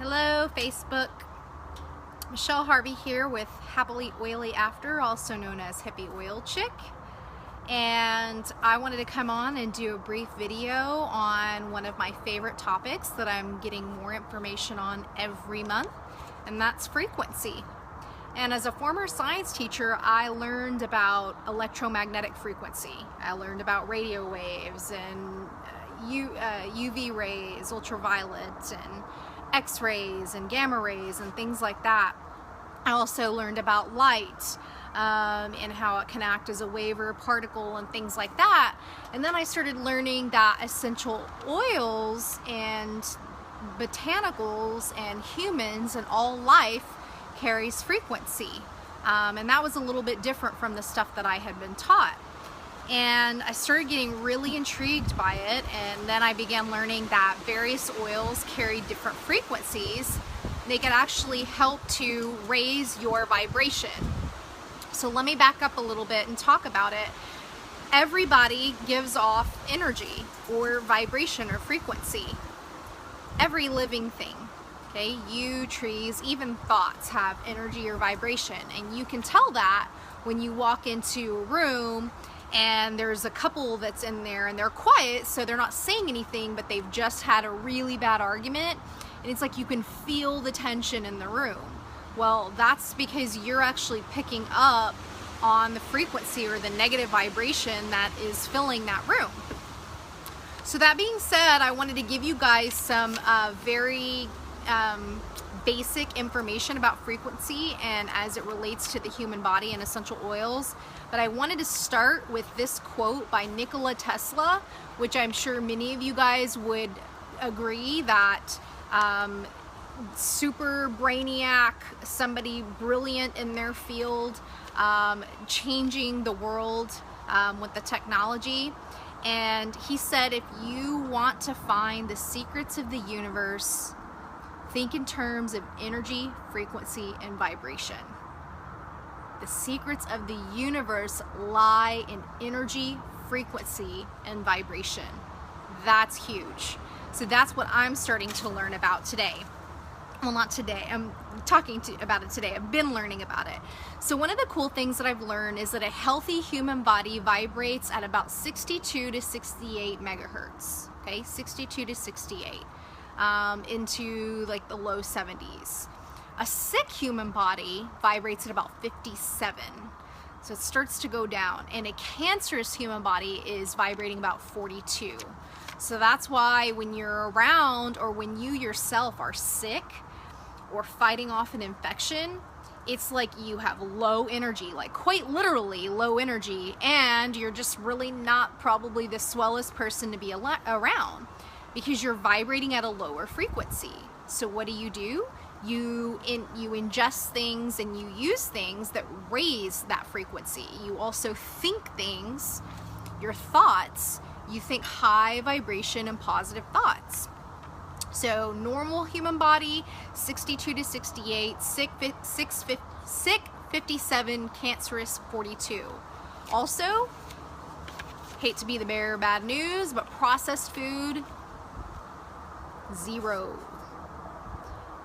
Hello Facebook, Michelle Harvey here with Happily Oily After, also known as Hippie Oil Chick, and I wanted to come on and do a brief video on one of my favorite topics that I'm getting more information on every month, and that's frequency. And as a former science teacher, I learned about electromagnetic frequency. I learned about radio waves and UV rays, ultraviolet, and X-rays and gamma rays and things like that. I also learned about light and how it can act as a wave or a particle and things like that. And then I started learning that essential oils and botanicals and humans and all life carries frequency. And that was a little bit different from the stuff that I had been taught. And I started getting really intrigued by it, and then I began learning that various oils carry different frequencies. They can actually help to raise your vibration. So let me back up a little bit and talk about it. Everybody gives off energy or vibration or frequency. Every living thing, okay? You, trees, even thoughts have energy or vibration, and you can tell that when you walk into a room and there's a couple that's in there and they're quiet, so they're not saying anything, but they've just had a really bad argument, and it's like you can feel the tension in the room. Well, that's because you're actually picking up on the frequency or the negative vibration that is filling that room. So that being said, I wanted to give you guys some very basic information about frequency and as it relates to the human body and essential oils. But I wanted to start with this quote by Nikola Tesla, which I'm sure many of you guys would agree that super brainiac, somebody brilliant in their field, changing the world with the technology. And he said, if you want to find the secrets of the universe, think in terms of energy, frequency, and vibration. The secrets of the universe lie in energy, frequency, and vibration. That's huge. So that's what I'm starting to learn about today. Well, not today. I'm talking about it today. I've been learning about it. So one of the cool things that I've learned is that a healthy human body vibrates at about 62 to 68 megahertz. Okay, 62 to 68. Into like the low 70s. A sick human body vibrates at about 57. So it starts to go down. And a cancerous human body is vibrating about 42. So that's why when you're around or when you yourself are sick or fighting off an infection, it's like you have low energy, like quite literally low energy, and you're just really not probably the swellest person to be around because you're vibrating at a lower frequency. So what do? You ingest things and you use things that raise that frequency. You also think things, your thoughts, you think high vibration and positive thoughts. So normal human body, 62 to 68, sick 57, cancerous 42. Also, hate to be the bearer of bad news, but processed food, 0.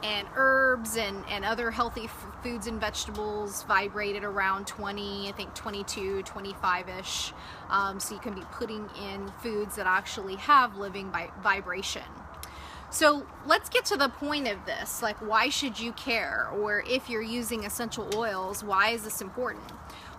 And herbs and other healthy foods and vegetables vibrated around 20, I think 22, 25-ish. So you can be putting in foods that actually have living vibration. So let's get to the point of this. Like, why should you care? Or if you're using essential oils, why is this important?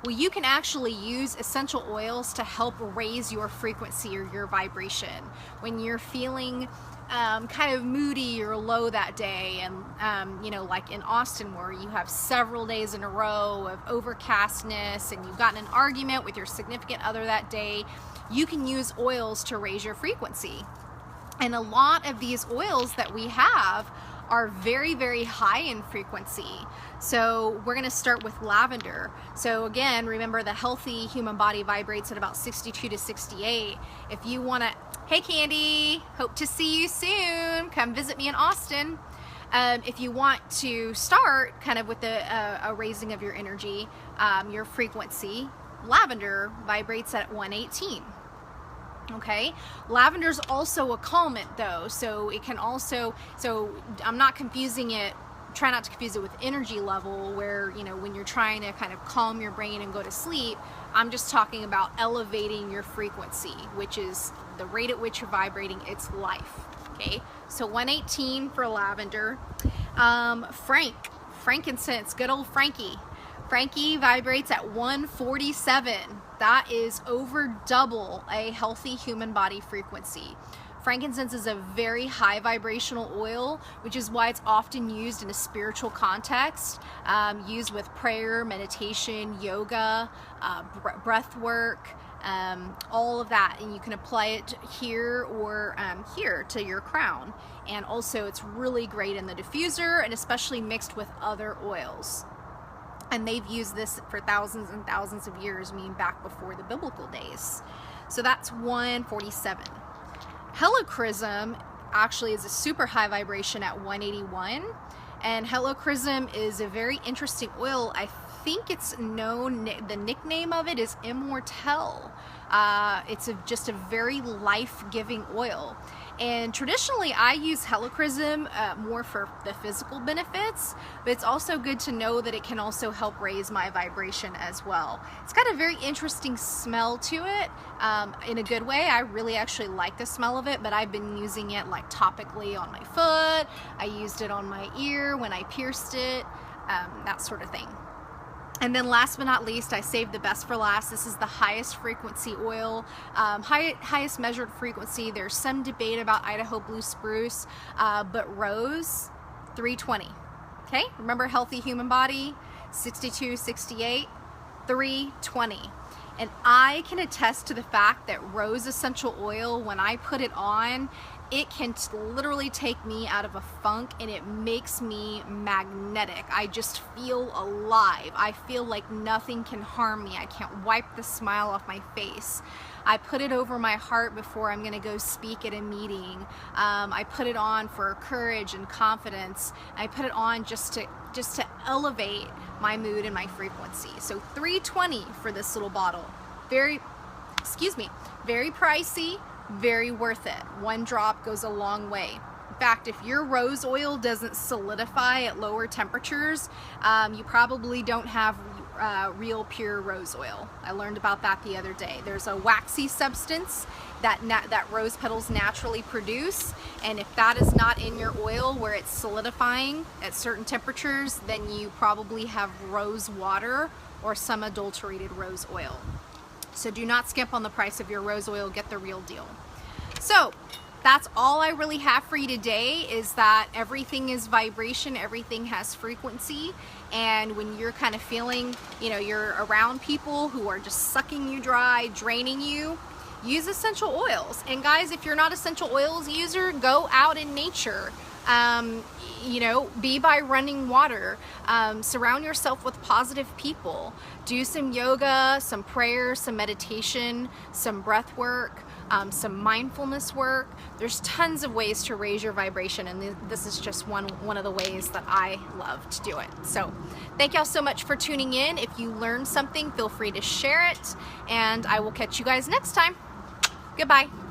Well, you can actually use essential oils to help raise your frequency or your vibration. When you're feeling kind of moody or low that day, and you know, like in Austin where you have several days in a row of overcastness and you've gotten an argument with your significant other that day, you can use oils to raise your frequency. And a lot of these oils that we have are very, very high in frequency. So we're gonna start with lavender. So again, remember the healthy human body vibrates at about 62 to 68. If you wanna, hey Candy, hope to see you soon. Come visit me in Austin. If you want to start kind of with a raising of your energy, your frequency, lavender vibrates at 118. Okay, lavender is also a calmant though, so it can also, so I'm not confusing it, try not to confuse it with energy level where, you know, when you're trying to kind of calm your brain and go to sleep. I'm just talking about elevating your frequency, which is the rate at which you're vibrating its life. Okay, so 118 for lavender. Frankincense, good old Frankie. Frankie vibrates at 147. That is over double a healthy human body frequency. Frankincense is a very high vibrational oil, which is why it's often used in a spiritual context, used with prayer, meditation, yoga, breath work, all of that. And you can apply it here or here to your crown. And also it's really great in the diffuser, and especially mixed with other oils. And they've used this for thousands and thousands of years, meaning back before the biblical days. So that's 147. Helichrysum actually is a super high vibration at 181. And helichrysum is a very interesting oil. I think it's known, the nickname of it is immortelle. It's just a very life-giving oil. And traditionally I use helichrysum more for the physical benefits, but it's also good to know that it can also help raise my vibration as well. It's got a very interesting smell to it, in a good way. I really actually like the smell of it, but I've been using it like topically on my foot. I used it on my ear when I pierced it, that sort of thing. And then last but not least, I saved the best for last. This is the highest frequency oil, highest measured frequency. There's some debate about Idaho blue spruce, but rose, 320. Okay, remember healthy human body, 62, 68, 320. And I can attest to the fact that rose essential oil, when I put it on, it can literally take me out of a funk, and it makes me magnetic. I just feel alive. I feel like nothing can harm me. I can't wipe the smile off my face. I put it over my heart before I'm gonna go speak at a meeting. I put it on for courage and confidence. I put it on just to elevate my mood and my frequency. So 320 for this little bottle. Very pricey, very worth it. One drop goes a long way. In fact, if your rose oil doesn't solidify at lower temperatures, you probably don't have real pure rose oil. I learned about that the other day. There's a waxy substance that rose petals naturally produce, and if that is not in your oil where it's solidifying at certain temperatures, then you probably have rose water or some adulterated rose oil. So do not skimp on the price of your rose oil, get the real deal. So that's all I really have for you today, is that everything is vibration, everything has frequency, and when you're kind of feeling, you know, you're around people who are just sucking you dry, draining you, use essential oils. And guys, if you're not essential oils user, go out in nature. You know, be by running water, surround yourself with positive people, do some yoga, some prayer, some meditation, some breath work, some mindfulness work. There's tons of ways to raise your vibration, and this is just one of the ways that I love to do it. So thank y'all so much for tuning in. If you learned something, feel free to share it, and I will catch you guys next time. Goodbye.